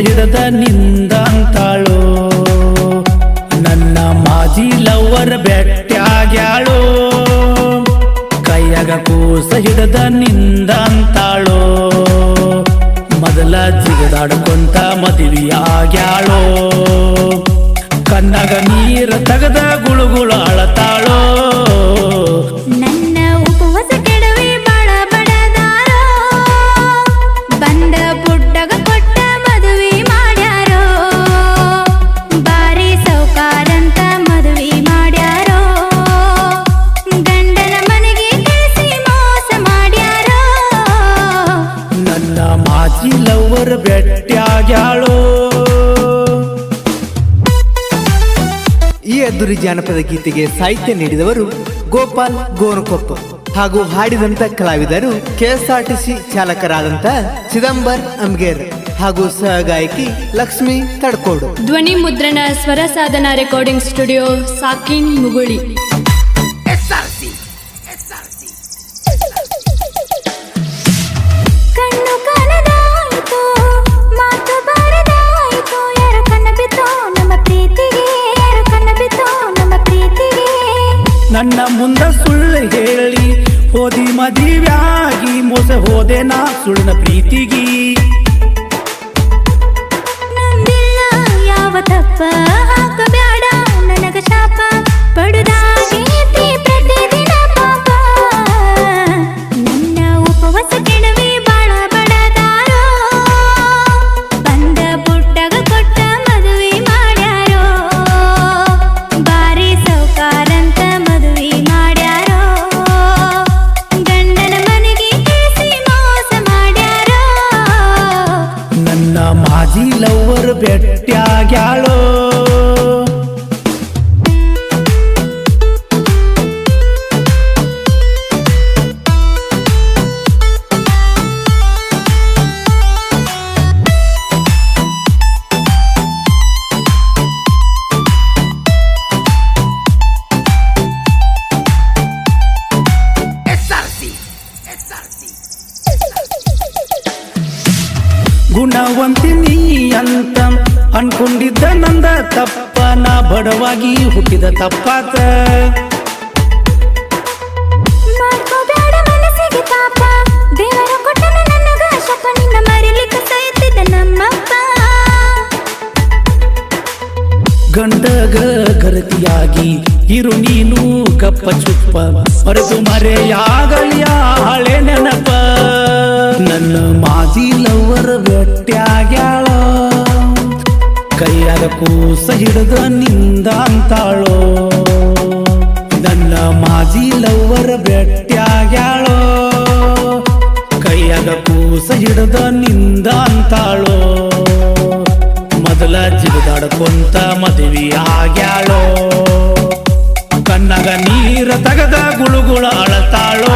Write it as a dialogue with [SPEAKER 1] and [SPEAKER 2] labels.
[SPEAKER 1] ಹಿಡದ ನಿಂದ ಅಂತಾಳೋ ನನ್ನ ಮಾಜಿ ಲವ್ವರ್ ಬೆಟ್ಟಾಗ್ಯಾಳೋ ಕೈಯಾಗ ಕೂಸ ಹಿಡದ ನಿಂದ ಅಂತಾಳೋ ಮೊದಲ ಜಿಗದಾಡ್ಕೊಂತ ಮದುವೆಯಾಗ್ಯಾಳೋ ಕಣ್ಣಾಗ ನೀರ ತಗದ ಗುಳುಗುಳು ಅಳತಾಳೋ
[SPEAKER 2] ನನ್ನ ಉಪವಾಸ ಕೆಡವಿ ಬಾಳ ಬಡದಾರೋ ಬಂದ ಪುಟ್ಟಗ ಕೊಟ್ಟ ಮದುವೆ ಮಾಡ್ಯಾರೋ ಬಾರಿ ಸೌಕಾರಂತ ಮದುವೆ ಮಾಡ್ಯಾರೋ ಗಂಡನ ಮನೆಗೆ ಕಳಿಸಿ ಮೋಸ ಮಾಡ್ಯಾರೋ
[SPEAKER 1] ನನ್ನ ಮಾಜಿ ಲವ್ವರ್ ಬೆಟ್ಟಾಗ್ಯಾಳೋ
[SPEAKER 3] ಈ ಅದ್ದೂರಿ ಜಾನಪದ ಗೀತೆಗೆ ಸಾಹಿತ್ಯ ನೀಡಿದವರು ಗೋಪಾಲ್ ಗೋನಕೊಪ್ಪ ಹಾಗೂ ಹಾಡಿದಂತ ಕಲಾವಿದರು ಕೆಎಸ್ಆರ್ಟಿಸಿ ಚಾಲಕರಾದಂತ ಚಿದಂಬರ್ ಅಮ್ಗೇರ್ ಹಾಗೂ ಸಹಗಾಯಕಿ ಲಕ್ಷ್ಮಿ ತಡ್ಕೋಡು.
[SPEAKER 4] ಧ್ವನಿ ಮುದ್ರಣ ಸ್ವರ ಸಾಧನ ರೆಕಾರ್ಡಿಂಗ್ ಸ್ಟುಡಿಯೋ ಸಾಕಿನ್ ಮುಗುಳಿ.
[SPEAKER 2] ಕಣ್ಣು ಕಾಣದಾಯಿತು ಮಾತು ಬಾರದಾಯಿತು ಯಾರ ಕಣ್ಣ ಬಿತ್ತೋ ನಮ್ಮ ಪ್ರೀತಿಗೆ ಯಾರ ಕಣ್ಣ ಬಿತ್ತೋ ನಮ್ಮ ಪ್ರೀತಿಗೆ
[SPEAKER 1] ನನ್ನ ಮುಂದ ಸುಳ್ಳು ಹೇಳಿ ಹೋದಿ ಮದುವೆಯಾಗಿ ಮೋಸ ಹೋದೆ ನಾ ಸುಳ್ಳಿನ ಪ್ರೀತಿಗಿ
[SPEAKER 2] ನಂದಿಲ್ಲ ಯಾವ ತಪ್ಪ ಹಾಕಬೇಡ ನನಗ ಶಾಪ ಪಡುದಾಗೈತಿ ಪ್ರತಿದಿನ ಪಾಪ ನನ್ನ ಉಪವಾಸ ಕೆಡವಿ ಬಾಳ ಬಡದಾರೋ ಬಂದ ಪುಟ್ಟಗ ಕೊಟ್ಟ ಮದುವೆ ಮಾಡ್ಯಾರೋ ಬಾರಿ ಸೌಕಾರಂತ ಮದುವೆ ಮಾಡ್ಯಾರೋ ಗಂಡನ ಮನೆಗೆ ಕಳಿಸಿ ಮೋಸ ಮಾಡ್ಯಾರೋ
[SPEAKER 1] ನನ್ನ ಮಾಜಿ ಲವ್ವರ್ ಬೆಟ್ಟಾಗ್ಯಾಳೋ ಗುಣವಂತಿನಿ ಅಂತ ಅನ್ಕೊಂಡಿದ್ದ ನಂದ ತಪ್ಪ ನಾ ಬಡವಾಗಿ ಹುಟ್ಟಿದ ತಪ್ಪಾತ
[SPEAKER 2] ಮಾಡ್ಕೋಬೇಡ ಮನಸ್ಸಿಗೆ ತಾಪ ದೇವರ ಕೊಟ್ಟನ ನನಗ ಶಪ ನಿನ್ನ ಮರಿಲಿಕ್ಕ ಸೈತಿದ್ದ ನಮ್ಮಪ್ಪ
[SPEAKER 1] ಗಂಡಗ ಗರತಿಯಾಗಿ ಇರು ನೀನು ಗಪ್ಪ ಚುಪ್ಪ ಮರೆತು ಮರೆಯಾಗಲಿಯ ಹಳೆ ನೆನಪ ನನ್ನ ಮಾಜಿ ಲವ್ವರ್ ಬೆಟ್ಟಾಗ್ಯಾಳೋ ಕೈಯಾಗ ಕೂಸ ಹಿಡಿದ ನಿಂದ ಅಂತಾಳೋ ನನ್ನ ಮಾಜಿ ಲವ್ವರ್ ಬೆಟ್ಟಾಗ್ಯಾಳೋ ಕೈಯಾಗ ಕೂಸ ಹಿಡಿದ ನಿಂದ ಅಂತಾಳೋ ಮೊದಲ ಜಿಗದಾಡ್ಕೊಂತ ಮದುವೆಯಾಗ್ಯಾಳೋ ಕಣ್ಣಾಗ ನೀರ ತಗದ ಗುಳುಗುಳ ಅಳತಾಳೋ